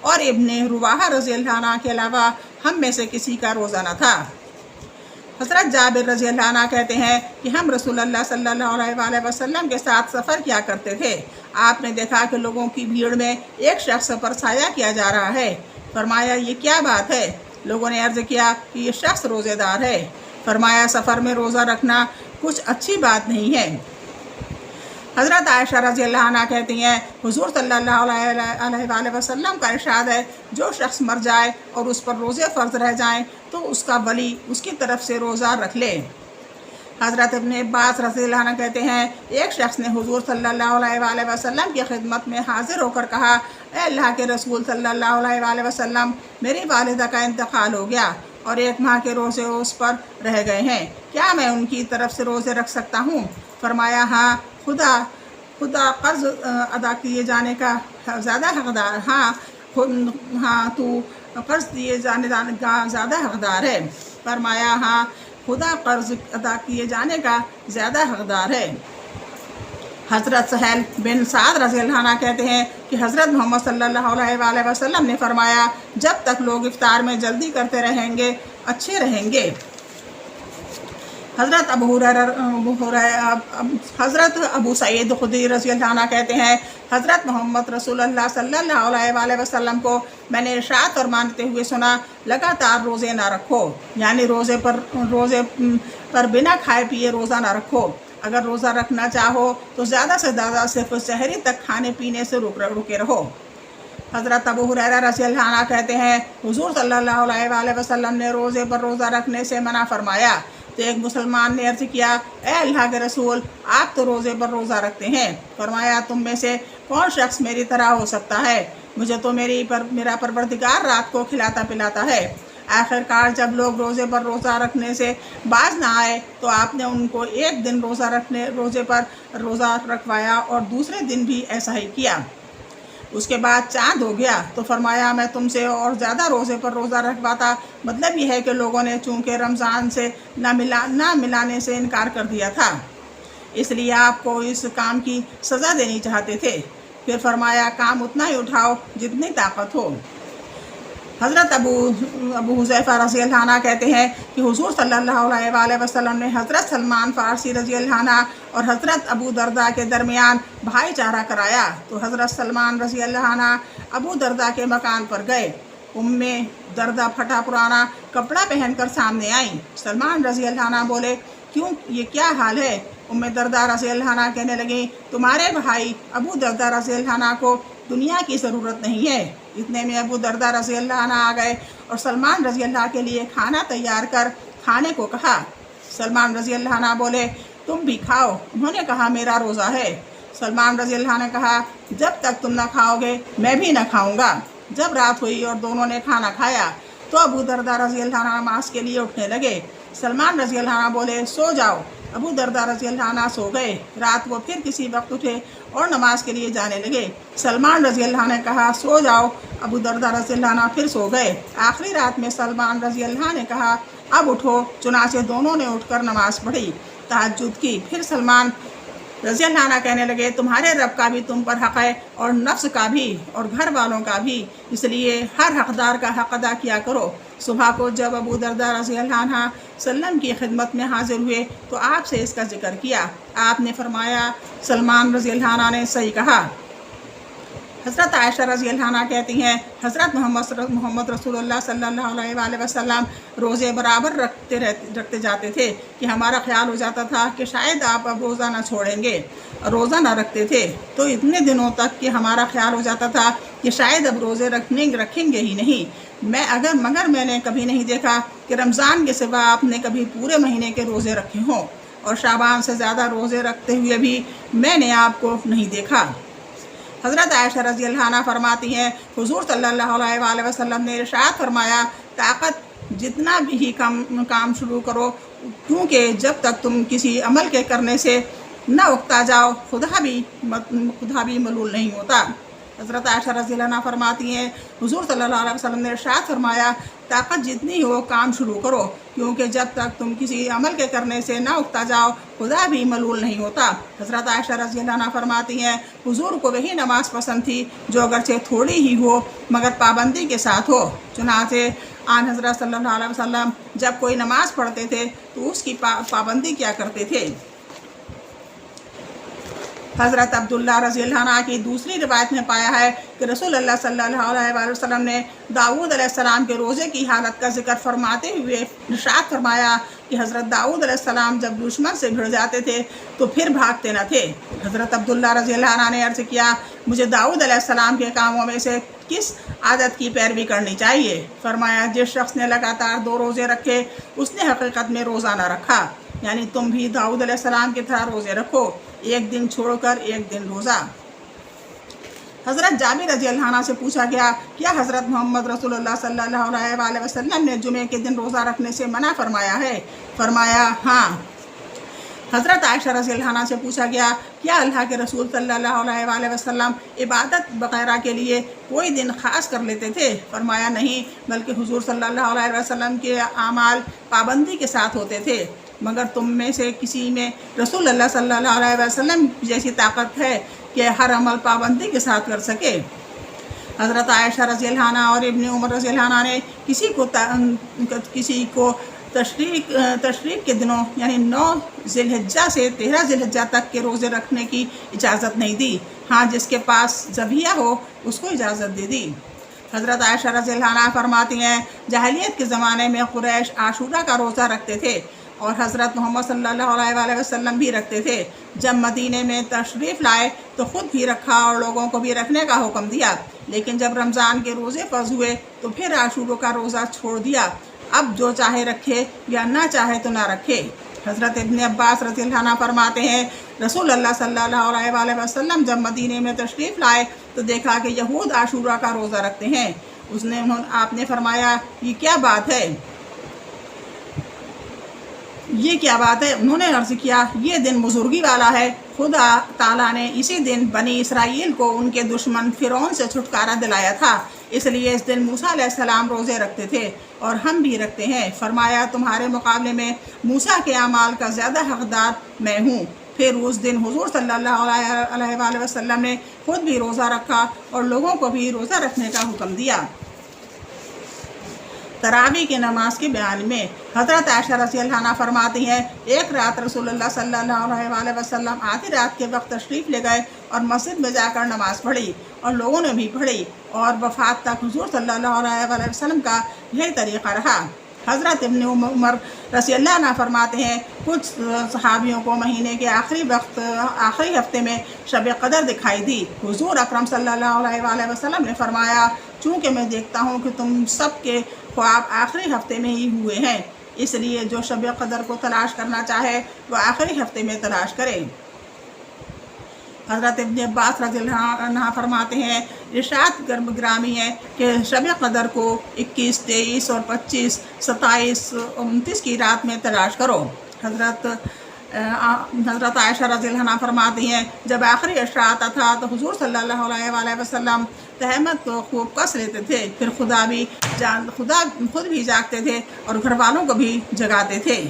اور ابن رواحہ رضی اللہ عنہ کے علاوہ ہم میں سے کسی کا روزہ نہ تھا۔ حضرت جابر رضی اللہ عنہ کہتے ہیں کہ ہم رسول اللہ صلی اللہ علیہ وآلہ وسلم کے ساتھ سفر کیا کرتے تھے۔ آپ نے دیکھا کہ لوگوں کی بھیڑ میں ایک شخص پر سایہ کیا جا رہا ہے۔ فرمایا یہ کیا بات ہے؟ لوگوں نے عرض کیا کہ یہ شخص روزے دار ہے۔ فرمایا سفر میں روزہ رکھنا کچھ اچھی بات نہیں ہے۔ حضرت عائشہ رضی اللہ عنہ کہتی ہیں حضور صلی اللہ علیہ وآلہ وسلم کا ارشاد ہے جو شخص مر جائے اور اس پر روزے فرض رہ جائیں تو اس کا ولی اس کی طرف سے روزہ رکھ لے۔ حضرت ابن عباس رضی اللہ عنہ کہتے ہیں ایک شخص نے حضور صلی اللہ علیہ وآلہ وسلم کی خدمت میں حاضر ہو کر کہا اے اللہ کے رسول صلی اللہ علیہ وآلہ وسلم میری والدہ کا انتقال ہو گیا اور 1 ماہ کے روزے اس پر رہ گئے ہیں، کیا میں ان کی طرف سے روزے رکھ سکتا ہوں؟ فرمایا ہاں، خدا قرض ادا کیے جانے کا زیادہ حقدار، ہاں تو قرض دیے جانے کا زیادہ حقدار ہے۔ فرمایا ہاں، خدا قرض ادا کیے جانے کا زیادہ حقدار ہے۔ حضرت سہیل بن سعد رضی اللہ عنہ کہتے ہیں کہ حضرت محمد صلی اللہ علیہ وآلہ وسلم نے فرمایا جب تک لوگ افطار میں جلدی کرتے رہیں گے اچھے رہیں گے۔ حضرت ابو سعید خدری رضی اللہ عنہ کہتے ہیں حضرت محمد رسول اللہ صلی اللہ علیہ وآلہ وسلم کو میں نے ارشاد فرماتے ہوئے سنا لگاتار روزے نہ رکھو، یعنی روزے پر بنا کھائے پیے روزہ نہ رکھو۔ اگر روزہ رکھنا چاہو تو زیادہ سے زیادہ صرف سحری تک کھانے پینے سے رکے رہو۔ حضرت ابو ہریرہ رضی اللہ عنہ کہتے ہیں حضور صلی اللہ علیہ وآلہ وسلم نے روزے پر روزہ رکھنے سے منع فرمایا تو ایک مسلمان نے عرض کیا اے اللہ کے رسول آپ تو روزے پر روزہ رکھتے ہیں۔ فرمایا تم میں سے کون شخص میری طرح ہو سکتا ہے؟ مجھے تو میرا پروردگار رات کو کھلاتا پلاتا ہے۔ آخر کار جب لوگ روزے پر روزہ رکھنے سے باز نہ آئے تو آپ نے ان کو ایک دن روزے پر روزہ رکھوایا اور دوسرے دن بھی ایسا ہی کیا۔ اس کے بعد چاند ہو گیا تو فرمایا میں تم سے اور زیادہ روزے پر روزہ رکھواتا۔ مطلب یہ ہے کہ لوگوں نے چونکہ رمضان سے نہ ملانے سے انکار کر دیا تھا اس لیے آپ کو اس کام کی سزا دینی چاہتے تھے۔ پھر فرمایا کام اتنا ہی اٹھاؤ جتنی طاقت ہو۔ حضرت ابو حذیفہ رضی اللہ عنہ کہتے ہیں کہ حضور صلی اللہ علیہ وآلہ وسلم نے حضرت سلمان فارسی رضی اللہ عنہ اور حضرت ابو درداء کے درمیان بھائی چارہ کرایا تو حضرت سلمان رضی اللہ عنہ ابو درداء کے مکان پر گئے۔ درداء پھٹا پرانا کپڑا پہن کر سامنے آئیں۔ سلمان رضی اللہ عنہ بولے کیوں یہ کیا حال ہے؟ درداء رضی اللہ عنہ کہنے لگیں تمہارے بھائی ابو درداء رضی اللہ عنہ کو دنیا کی ضرورت نہیں ہے۔ اتنے میں ابو درداء رضی اللہ عنہ آ گئے اور سلمان رضی اللہ کے لیے کھانا تیار کر کھانے کو کہا۔ سلمان رضی اللہ عنہ بولے تم بھی کھاؤ۔ انہوں نے کہا میرا روزہ ہے۔ سلمان رضی اللہ عنہ نے کہا جب تک تم نہ کھاؤ گے میں بھی نہ کھاؤں گا۔ جب رات ہوئی اور دونوں نے کھانا کھایا تو ابو درداء رضی اللہ عنہ نماز کے لیے اٹھنے لگے۔ سلمان رضی اللہ عنہ بولے سو جاؤ۔ ابو درداء رضی اللہ عنہ سو گئے۔ رات کو پھر کسی وقت اٹھے اور نماز کے لیے جانے لگے۔ سلمان رضی اللہ عنہ نے کہا سو جاؤ۔ ابو درداء رضی اللہ عنہ پھر سو گئے۔ آخری رات میں سلمان رضی اللہ عنہ نے کہا اب اٹھو۔ چنانچہ دونوں نے اٹھ کر نماز پڑھی، تہجد کی۔ پھر سلمان رضی اللہ عنہ کہنے لگے تمہارے رب کا بھی تم پر حق ہے اور نفس کا بھی اور گھر والوں کا بھی، اس لیے ہر حقدار کا حق ادا کیا کرو۔ صبح کو جب ابو درداء رضی اللہ عنہ وسلم کی خدمت میں حاضر ہوئے تو آپ سے اس کا ذکر کیا۔ آپ نے فرمایا سلمان رضی اللہ عنہ نے صحیح کہا۔ حضرت عائشہ رضی اللہ عنہ کہتی ہیں حضرت محمد رسول اللہ صلی اللہ علیہ وآلہ وسلم روزے برابر رکھتے جاتے تھے کہ ہمارا خیال ہو جاتا تھا کہ شاید آپ اب روزہ نہ چھوڑیں گے، روزہ نہ رکھتے تھے تو اتنے دنوں تک کہ ہمارا خیال ہو جاتا تھا کہ شاید اب روزے رکھیں گے ہی نہیں۔ مگر میں نے کبھی نہیں دیکھا کہ رمضان کے سوا آپ نے کبھی پورے مہینے کے روزے رکھے ہوں، اور شعبان سے زیادہ روزے رکھتے ہوئے بھی میں نے آپ کو نہیں دیکھا۔ حضرت عائشہ رضی اللہ عنہ فرماتی ہیں حضور صلی اللہ علیہ وآلہ وسلم نے ارشاد فرمایا طاقت جتنا بھی کام شروع کرو، کیونکہ جب تک تم کسی عمل کے کرنے سے نہ اکتا جاؤ خدا بھی ملول نہیں ہوتا۔ حضرت عائشہ رضی اللہ عنہ فرماتی ہیں حضور صلی اللہ علیہ وسلم نے ارشاد فرمایا طاقت جتنی ہو کام شروع کرو، کیونکہ جب تک تم کسی عمل کے کرنے سے نہ اکتا جاؤ خدا بھی ملول نہیں ہوتا۔ حضرت عائشہ رضی اللہ عنہ فرماتی ہیں حضور کو وہی نماز پسند تھی جو اگرچہ تھوڑی ہی ہو مگر پابندی کے ساتھ ہو، چنانچہ آن حضرت صلی اللہ علیہ وسلم جب کوئی نماز پڑھتے تھے تو اس کی پابندی کیا کرتے تھے۔ حضرت عبداللہ رضی اللہ عنہ کی دوسری روایت میں پایا ہے کہ رسول اللہ صلی اللہ علیہ وسلم نے داؤد علیہ السلام کے روزے کی حالت کا ذکر فرماتے ہوئے ارشاد فرمایا کہ حضرت داؤد علیہ السلام جب دشمن سے بھڑ جاتے تھے تو پھر بھاگتے نہ تھے۔ حضرت عبداللہ رضی اللہ عنہ نے عرض کیا مجھے داؤد علیہ السلام کے کاموں میں سے کس عادت کی پیروی کرنی چاہیے؟ فرمایا جس شخص نے لگاتار 2 روزے رکھے اس نے حقیقت میں روزہ نہ رکھا، یعنی تم بھی داؤد علیہ السلام کی طرح روزے رکھو، ایک دن چھوڑ کر ایک دن روزہ۔ حضرت جابر رضی اللہ عنہ سے پوچھا گیا کیا حضرت محمد رسول اللہ صلی اللہ علیہ وسلم نے جمعے کے دن روزہ رکھنے سے منع فرمایا ہے؟ فرمایا ہاں۔ حضرت عائشہ رضی اللہ عنہ سے پوچھا گیا کیا اللہ کے رسول صلی اللہ علیہ وسلم عبادت وغیرہ کے لیے کوئی دن خاص کر لیتے تھے؟ فرمایا نہیں، بلکہ حضور صلی اللہ علیہ وسلم کے اعمال پابندی کے ساتھ ہوتے تھے، مگر تم میں سے کسی میں رسول اللہ صلی اللہ علیہ وسلم جیسی طاقت ہے کہ ہر عمل پابندی کے ساتھ کر سکے۔ حضرت عائشہ رضی اللہ عنہ اور ابن عمر رضی اللہ عنہ نے کسی کو تشریق کے دنوں یعنی 9 ذی الحجہ سے 13 ذی الحجہ تک کے روزے رکھنے کی اجازت نہیں دی، ہاں جس کے پاس ذبیحہ ہو اس کو اجازت دے دی۔ حضرت عائشہ رضی اللہ عنہ فرماتی ہیں جاہلیت کے زمانے میں قریش عاشورہ کا روزہ رکھتے تھے اور حضرت محمد صلی اللہ علیہ وسلم بھی رکھتے تھے۔ جب مدینے میں تشریف لائے تو خود بھی رکھا اور لوگوں کو بھی رکھنے کا حکم دیا، لیکن جب رمضان کے روزے فرض ہوئے تو پھر عاشورہ کا روزہ چھوڑ دیا، اب جو چاہے رکھے یا نہ چاہے تو نہ رکھے۔ حضرت ابن عباس رضی اللہ عنہ فرماتے ہیں رسول اللہ صلی اللہ علیہ وسلم جب مدینے میں تشریف لائے تو دیکھا کہ یہود عاشورہ کا روزہ رکھتے ہیں۔ آپ نے فرمایا یہ کیا بات ہے؟ انہوں نے عرض کیا یہ دن بزرگی والا ہے، خدا تعالیٰ نے اسی دن بنی اسرائیل کو ان کے دشمن فرعون سے چھٹکارا دلایا تھا، اس لیے اس دن موسیٰ علیہ السلام روزے رکھتے تھے اور ہم بھی رکھتے ہیں۔ فرمایا تمہارے مقابلے میں موسیٰ کے اعمال کا زیادہ حقدار میں ہوں۔ پھر اس دن حضور صلی اللہ علیہ وسلم نے خود بھی روزہ رکھا اور لوگوں کو بھی روزہ رکھنے کا حکم دیا۔ تراویح کی نماز کے بیان میں حضرت عائشہ رضی اللہ عنہ فرماتی ہیں ایک رات رسول اللہ صلی اللہ علیہ وسلم آدھی رات کے وقت تشریف لے گئے اور مسجد میں جا کر نماز پڑھی اور لوگوں نے بھی پڑھی، اور وفات تک حضور صلی اللہ علیہ وسلم کا یہی طریقہ رہا۔ حضرت ابن عمر رضی اللہ عنہ فرماتے ہیں کچھ صحابیوں کو مہینے کے آخری ہفتے میں شب قدر دکھائی دی۔ حضور اکرم صلی اللہ علیہ وسلم نے فرمایا چونکہ میں دیکھتا ہوں کہ تم سب کے خواب آخری ہفتے میں ہی ہوئے ہیں، اس لیے جو شب قدر کو تلاش کرنا چاہے وہ آخری ہفتے میں تلاش کرے۔ حضرت ابن عباس رضی اللہ عنہ فرماتے ہیں ارشاد گرامی ہے کہ شب قدر کو 21، 23 اور 25، 27 اور 29 کی رات میں تلاش کرو۔ حضرت عائشہ رضی اللہ عنہ فرماتی ہیں جب آخری عشرہ آتا تھا تو حضور صلی اللہ علیہ وسلم تہمت کو خوب کس لیتے تھے، پھر خود بھی جاگتے تھے اور گھر والوں کو بھی جگاتے تھے۔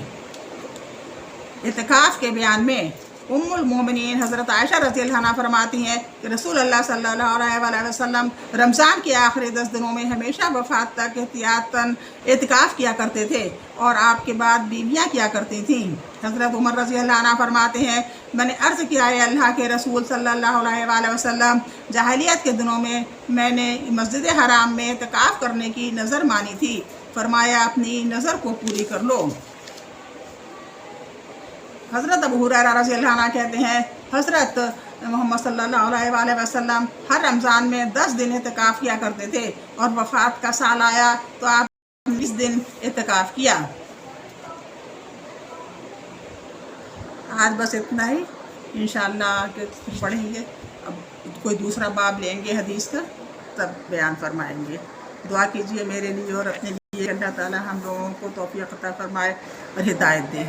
اعتکاف کے بیان میں ام المومنین حضرت عائشہ رضی اللہ عنہ فرماتی ہیں کہ رسول اللہ صلی اللہ علیہ وسلم رمضان کے آخری 10 دنوں میں ہمیشہ وفات تک احتیاطاً اعتکاف کیا کرتے تھے اور آپ کے بعد بیویاں کیا کرتی تھیں۔ حضرت عمر رضی اللہ عنہ فرماتے ہیں میں نے عرض کیا ہے اللہ کے رسول صلی اللہ علیہ وسلم جاہلیت کے دنوں میں نے مسجد حرام میں اعتکاف کرنے کی نظر مانی تھی، فرمایا اپنی نظر کو پوری کر لو۔ حضرت ابو ہریرہ رضی اللہ عنہ کہتے ہیں حضرت محمد صلی اللہ علیہ وسلم ہر رمضان میں 10 دن اعتکاف کیا کرتے تھے اور وفات کا سال آیا تو آپ 20 دن اعتکاف کیا۔ آج بس اتنا ہی، انشاءاللہ کہ پڑھیں گے، اب کوئی دوسرا باب لیں گے حدیث کا تب بیان فرمائیں گے۔ دعا کیجیے میرے لیے اور اپنے لیے، اللہ تعالی ہم لوگوں کو توفیق عطا فرمائے اور ہدایت دے۔